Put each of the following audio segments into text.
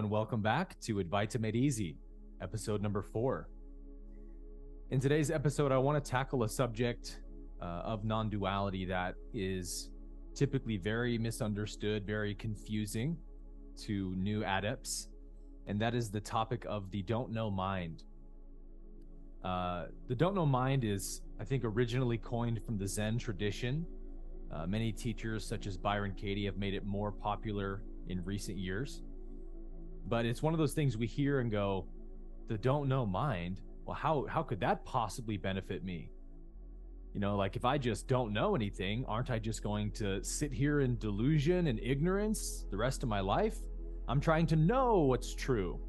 everyone. Welcome back to Advaita Made Easy, episode number 4. In today's episode, I want to tackle a subject of non-duality that is typically very misunderstood, very confusing to new adepts, and that is the topic of the don't know mind. The don't know mind is, I think, originally coined from the Zen tradition. Many teachers, such as Byron Katie, have made it more popular in recent years. But it's one of those things we hear and go, the don't know mind, well, how could that possibly benefit me? You know, like if I just don't know anything, aren't I just going to sit here in delusion and ignorance the rest of my life? I'm trying to know what's true.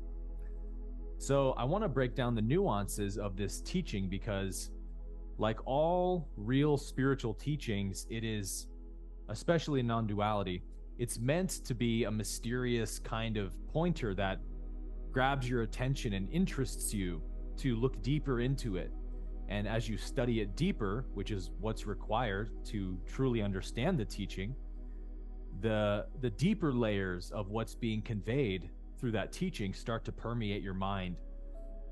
So I want to break down the nuances of this teaching because, like all real spiritual teachings, it is, especially in non-duality, it's meant to be a mysterious kind of pointer that grabs your attention and interests you to look deeper into it. And as you study it deeper, which is what's required to truly understand the teaching, the deeper layers of what's being conveyed through that teaching start to permeate your mind.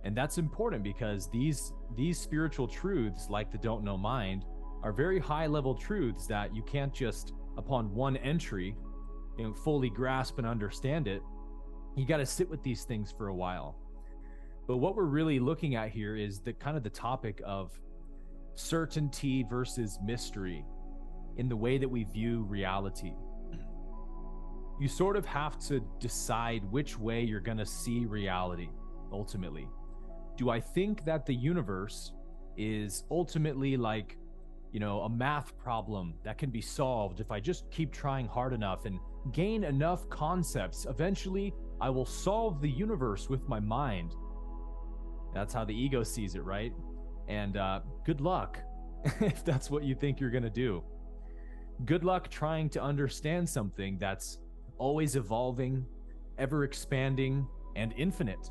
And that's important because these spiritual truths, like the don't know mind, are very high level truths that you can't just, upon one entry, fully grasp and understand it. You got to sit with these things for a while. But what we're really looking at here is the kind of the topic of certainty versus mystery in the way that we view reality. You sort of have to decide which way you're going to see reality ultimately. Do I think that the universe is ultimately like, a math problem that can be solved if I just keep trying hard enough and gain enough concepts? Eventually, I will solve the universe with my mind. That's how the ego sees it, right? And good luck if that's what you think you're going to do. Good luck trying to understand something that's always evolving, ever expanding, and infinite.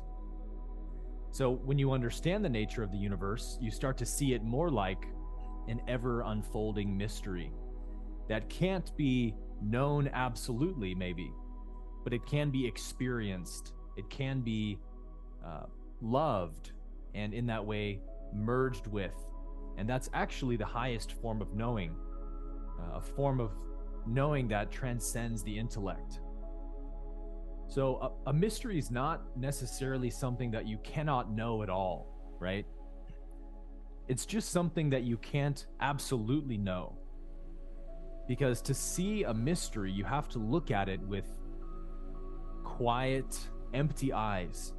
So when you understand the nature of the universe, you start to see it more like an ever unfolding mystery that can't be known absolutely, maybe, but it can be experienced. It can be loved, and in that way merged with. And that's actually the highest form of knowing, a form of knowing that transcends the intellect. So a mystery is not necessarily something that you cannot know at all, right? It's just something that you can't absolutely know. Because to see a mystery, you have to look at it with quiet, empty eyes.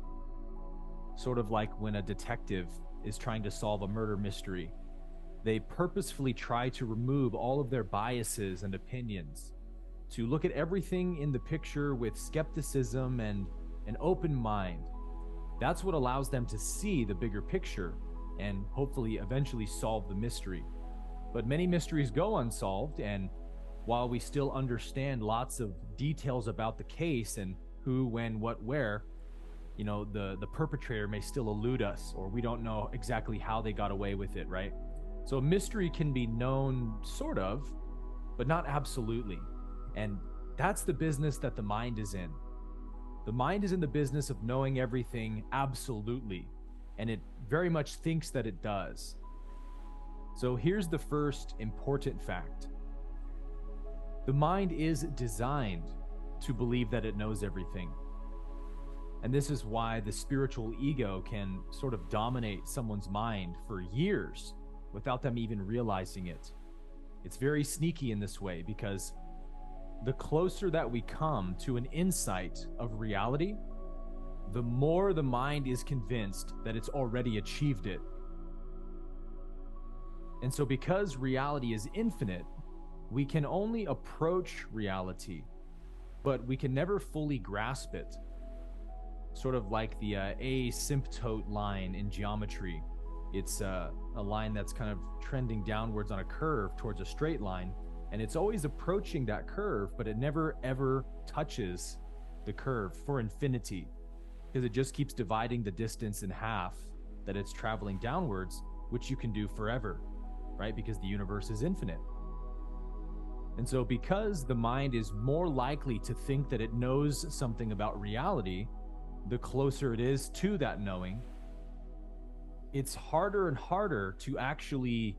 Sort of like when a detective is trying to solve a murder mystery. They purposefully try to remove all of their biases and opinions, to look at everything in the picture with skepticism and an open mind. That's what allows them to see the bigger picture and hopefully eventually solve the mystery. But many mysteries go unsolved, and while we still understand lots of details about the case and who, when, what, where, the perpetrator may still elude us, or we don't know exactly how they got away with it, right? So a mystery can be known sort of, but not absolutely. And that's the business that the mind is in. The mind is in the business of knowing everything absolutely, and it very much thinks that it does. So here's the first important fact. The mind is designed to believe that it knows everything. And this is why the spiritual ego can sort of dominate someone's mind for years without them even realizing it. It's very sneaky in this way because the closer that we come to an insight of reality, the more the mind is convinced that it's already achieved it. And so because reality is infinite, we can only approach reality, but we can never fully grasp it. Sort of like the asymptote line in geometry. It's a line that's kind of trending downwards on a curve towards a straight line, and it's always approaching that curve, but it never ever touches the curve for infinity, because it just keeps dividing the distance in half that it's traveling downwards, which you can do forever, right? Because the universe is infinite. And so because the mind is more likely to think that it knows something about reality, the closer it is to that knowing, it's harder and harder to actually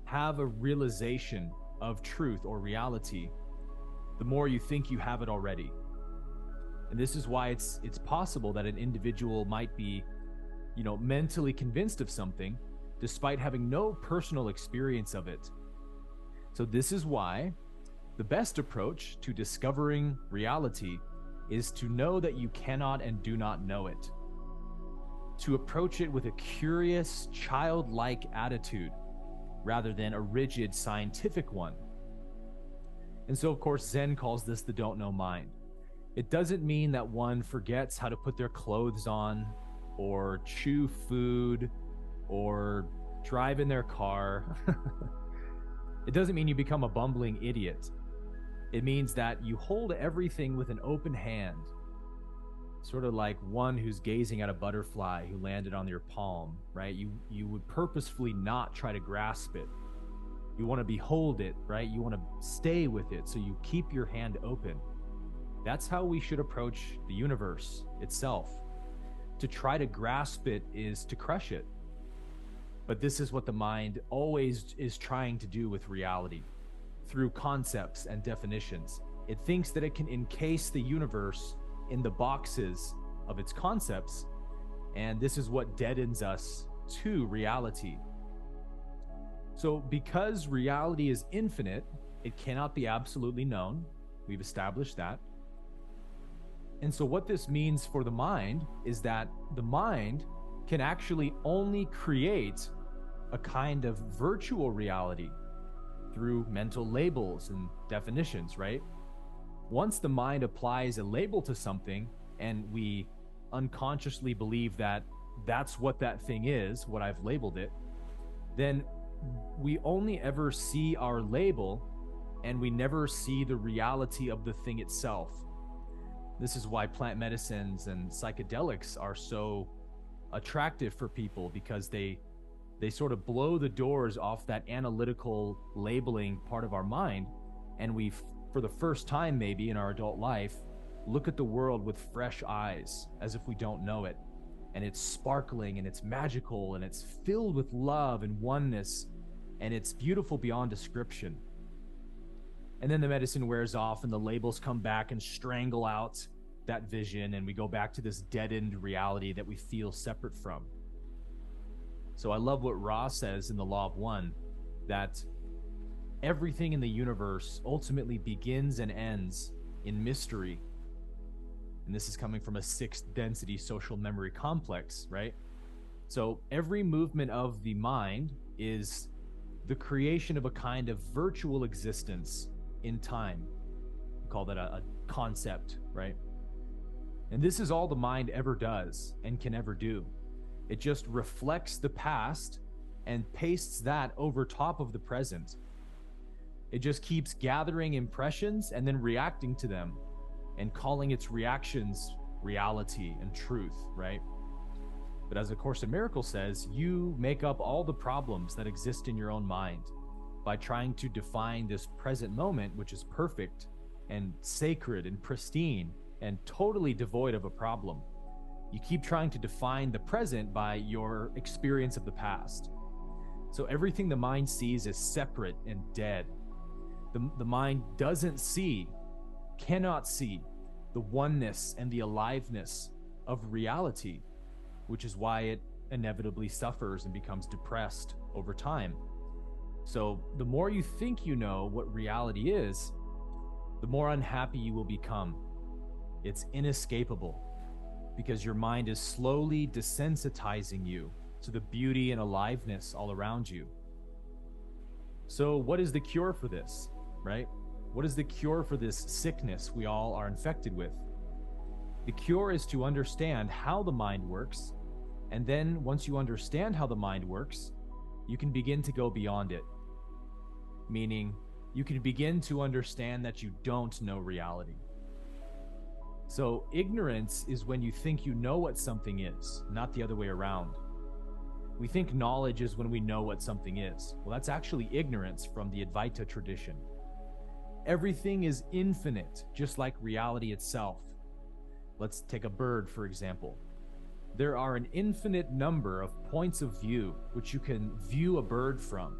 have a realization of truth or reality the more you think you have it already. And this is why it's possible that an individual might be, mentally convinced of something despite having no personal experience of it. So this is why the best approach to discovering reality is to know that you cannot and do not know it. To approach it with a curious, childlike attitude rather than a rigid, scientific one. And so, of course, Zen calls this the don't know mind. It doesn't mean that one forgets how to put their clothes on, or chew food, or drive in their car. It doesn't mean you become a bumbling idiot. It means that you hold everything with an open hand, sort of like one who's gazing at a butterfly who landed on your palm, right? You would purposefully not try to grasp it. You want to behold it, right? You want to stay with it, so you keep your hand open. That's how we should approach the universe itself. To try to grasp it is to crush it. But this is what the mind always is trying to do with reality, through concepts and definitions. It thinks that it can encase the universe in the boxes of its concepts, and this is what deadens us to reality. So because reality is infinite, it cannot be absolutely known. We've established that. And so what this means for the mind is that the mind can actually only create a kind of virtual reality through mental labels and definitions, right? Once the mind applies a label to something and we unconsciously believe that that's what that thing is, what I've labeled it, then we only ever see our label and we never see the reality of the thing itself. This is why plant medicines and psychedelics are so attractive for people, because they sort of blow the doors off that analytical labeling part of our mind, and we, for the first time maybe in our adult life, look at the world with fresh eyes as if we don't know it. And it's sparkling and it's magical and it's filled with love and oneness, and it's beautiful beyond description. And then the medicine wears off and the labels come back and strangle out that vision, and we go back to this deadened reality that we feel separate from. So I love what Ra says in the Law of One, that everything in the universe ultimately begins and ends in mystery. And this is coming from a sixth density social memory complex, right? So every movement of the mind is the creation of a kind of virtual existence in time. We call that a concept, right? And this is all the mind ever does and can ever do. It just reflects the past and pastes that over top of the present. It just keeps gathering impressions and then reacting to them and calling its reactions reality and truth, right? But as A Course in Miracles says, you make up all the problems that exist in your own mind by trying to define this present moment, which is perfect and sacred and pristine and totally devoid of a problem. You keep trying to define the present by your experience of the past. So everything the mind sees is separate and dead. The mind doesn't see, cannot see the oneness and the aliveness of reality, which is why it inevitably suffers and becomes depressed over time. So the more you think you know what reality is, the more unhappy you will become. It's inescapable, because your mind is slowly desensitizing you to the beauty and aliveness all around you. So what is the cure for this, right? What is the cure for this sickness we all are infected with? The cure is to understand how the mind works, and then once you understand how the mind works, you can begin to go beyond it. Meaning, you can begin to understand that you don't know reality. So ignorance is when you think you know what something is, not the other way around. We think knowledge is when we know what something is. Well, that's actually ignorance from the Advaita tradition. Everything is infinite, just like reality itself. Let's take a bird, for example. There are an infinite number of points of view which you can view a bird from.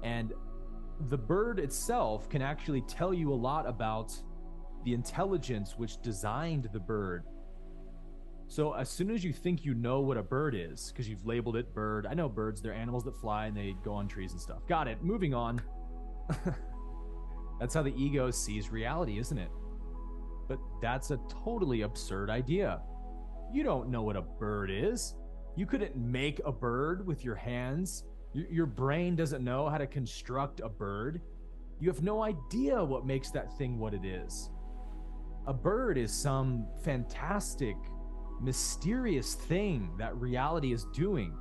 And the bird itself can actually tell you a lot about the intelligence which designed the bird. So as soon as you think you know what a bird is, because you've labeled it bird, I know birds, they're animals that fly and they go on trees and stuff. Got it, moving on. That's how the ego sees reality, isn't it? But that's a totally absurd idea. You don't know what a bird is. You couldn't make a bird with your hands. Your brain doesn't know how to construct a bird. You have no idea what makes that thing what it is. A bird is some fantastic, mysterious thing that reality is doing.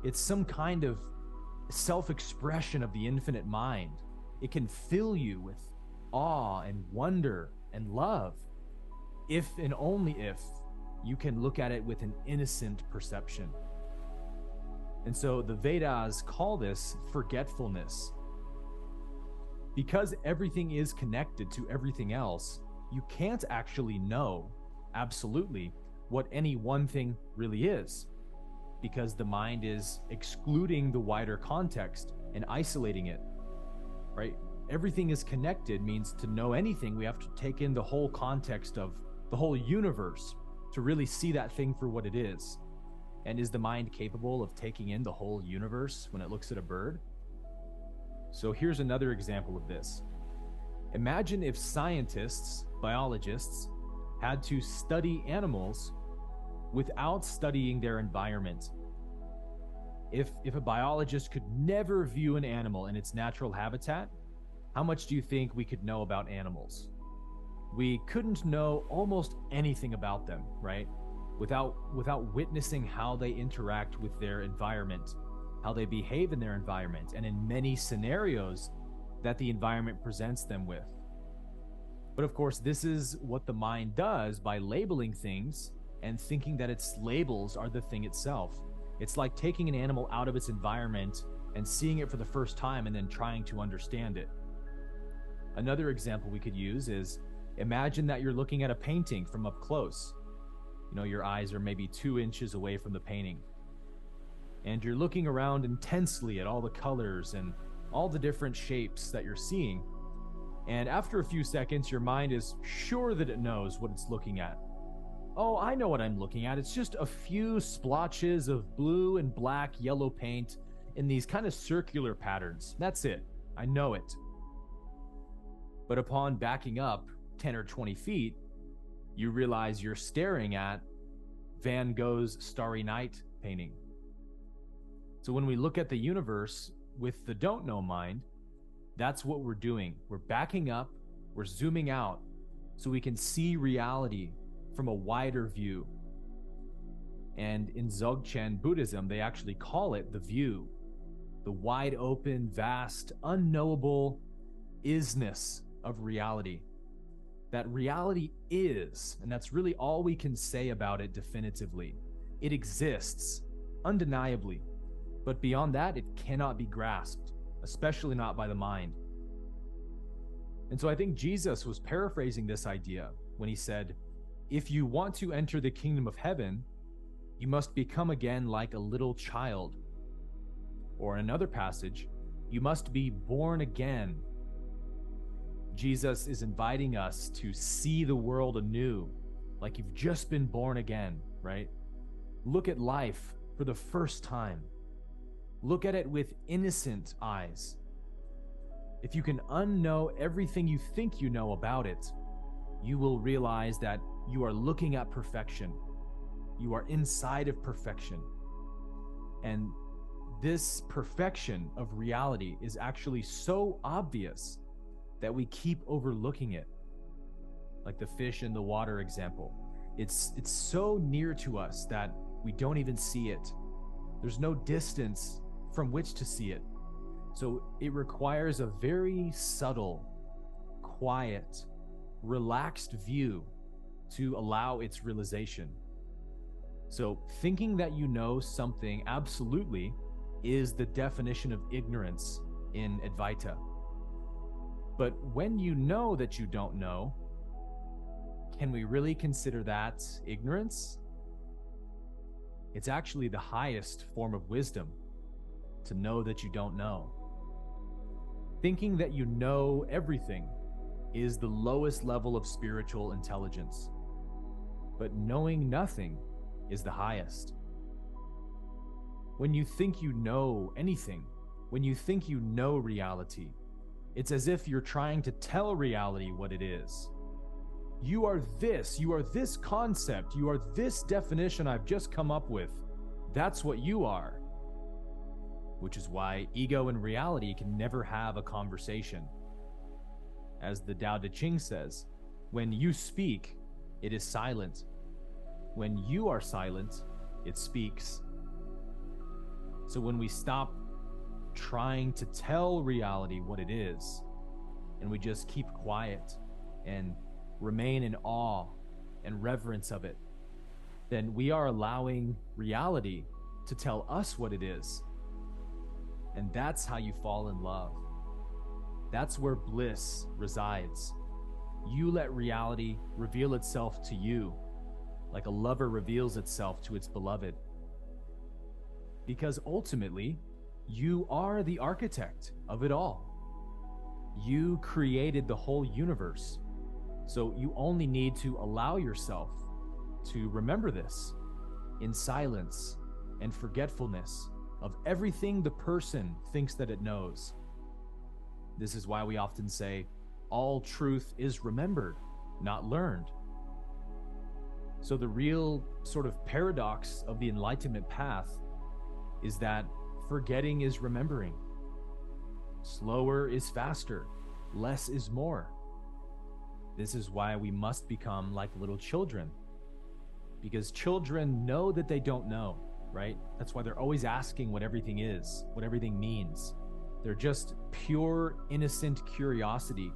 It's some kind of self-expression of the infinite mind. It can fill you with awe and wonder and love, if and only if you can look at it with an innocent perception. And so the Vedas call this forgetfulness. Because everything is connected to everything else, you can't actually know absolutely what any one thing really is, because the mind is excluding the wider context and isolating it, right? Everything is connected means to know anything, we have to take in the whole context of the whole universe to really see that thing for what it is. And is the mind capable of taking in the whole universe when it looks at a bird? So here's another example of this. Imagine if scientists, biologists, had to study animals without studying their environment. If a biologist could never view an animal in its natural habitat, how much do you think we could know about animals? We couldn't know almost anything about them, right? Without witnessing how they interact with their environment, how they behave in their environment, and in many scenarios that the environment presents them with. But of course, this is what the mind does by labeling things and thinking that its labels are the thing itself. It's like taking an animal out of its environment and seeing it for the first time and then trying to understand it. Another example we could use is, imagine that you're looking at a painting from up close. You know, your eyes are maybe 2 inches away from the painting. And you're looking around intensely at all the colors and all the different shapes that you're seeing. And after a few seconds, your mind is sure that it knows what it's looking at. Oh, I know what I'm looking at. It's just a few splotches of blue and black yellow paint in these kind of circular patterns. That's it. I know it. But upon backing up 10 or 20 feet, you realize you're staring at Van Gogh's Starry Night painting. So when we look at the universe with the don't know mind, that's what we're doing. We're backing up, we're zooming out so we can see reality from a wider view. And in Dzogchen Buddhism, they actually call it the view, the wide open, vast, unknowable isness of reality. That reality is, and that's really all we can say about it definitively. It exists, undeniably, but beyond that, it cannot be grasped, especially not by the mind. And so I think Jesus was paraphrasing this idea when he said, if you want to enter the kingdom of heaven, you must become again like a little child. Or in another passage, you must be born again. Jesus is inviting us to see the world anew, like you've just been born again, right? Look at life for the first time. Look at it with innocent eyes. If you can unknow everything you think you know about it, you will realize that you are looking at perfection. You are inside of perfection. And this perfection of reality is actually so obvious that we keep overlooking it. Like the fish in the water example. It's so near to us that we don't even see it. There's no distance from which to see it. So it requires a very subtle, quiet, relaxed view to allow its realization. So thinking that you know something absolutely is the definition of ignorance in Advaita. But when you know that you don't know, Can we really consider that ignorance? It's actually the highest form of wisdom, to know that you don't know. Thinking that you know everything is the lowest level of spiritual intelligence, but knowing nothing is the highest. When you think you know anything, when you think you know reality, it's as if you're trying to tell reality what it is. You are this concept, you are this definition I've just come up with. That's what you are. Which is why ego and reality can never have a conversation. As the Tao Te Ching says, when you speak, it is silent. When you are silent, it speaks. So when we stop trying to tell reality what it is, and we just keep quiet and remain in awe and reverence of it, then we are allowing reality to tell us what it is. And that's how you fall in love. That's where bliss resides. You let reality reveal itself to you, like a lover reveals itself to its beloved. Because ultimately, you are the architect of it all. You created the whole universe. So you only need to allow yourself to remember this in silence and forgetfulness of everything the person thinks that it knows. This is why we often say, all truth is remembered, not learned. So the real sort of paradox of the enlightenment path is that forgetting is remembering. Slower is faster, less is more. This is why we must become like little children, because children know that they don't know, right? That's why they're always asking what everything is, what everything means. They're just pure, innocent curiosity.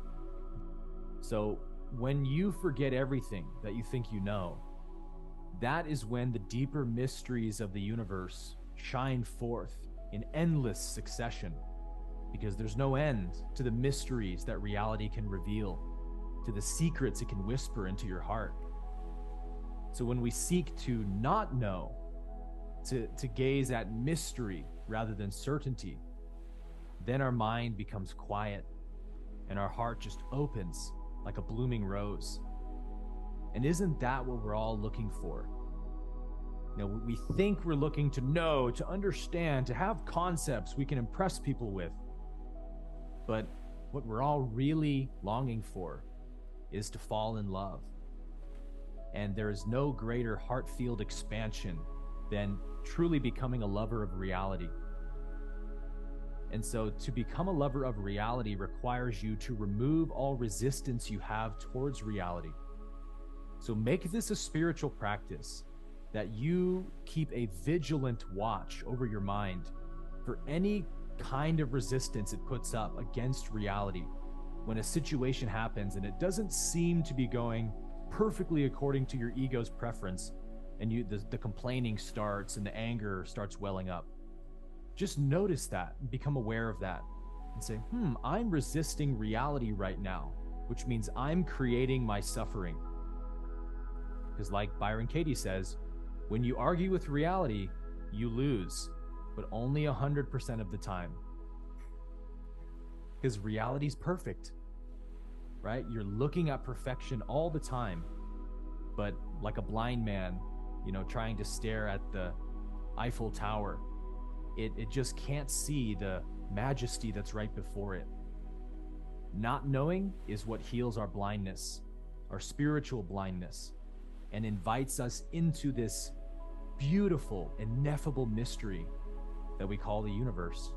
So when you forget everything that you think you know, that is when the deeper mysteries of the universe shine forth in endless succession, because there's no end to the mysteries that reality can reveal, to the secrets it can whisper into your heart. So when we seek to not know, to gaze at mystery rather than certainty, then our mind becomes quiet and our heart just opens like a blooming rose. And isn't that what we're all looking for? You know, we think we're looking to know, to understand, to have concepts we can impress people with. But what we're all really longing for is to fall in love. And there is no greater heart-filled expansion than truly becoming a lover of reality. And so to become a lover of reality requires you to remove all resistance you have towards reality. So make this a spiritual practice, that you keep a vigilant watch over your mind for any kind of resistance it puts up against reality. When a situation happens and it doesn't seem to be going perfectly according to your ego's preference, and the complaining starts and the anger starts welling up, just notice that and become aware of that and say, I'm resisting reality right now, which means I'm creating my suffering. Because like Byron Katie says, when you argue with reality, you lose, but only 100% of the time. Because reality's perfect, right? You're looking at perfection all the time, but like a blind man, trying to stare at the Eiffel Tower, it just can't see the majesty that's right before it. Not knowing is what heals our blindness, our spiritual blindness, and invites us into this beautiful, ineffable mystery that we call the universe.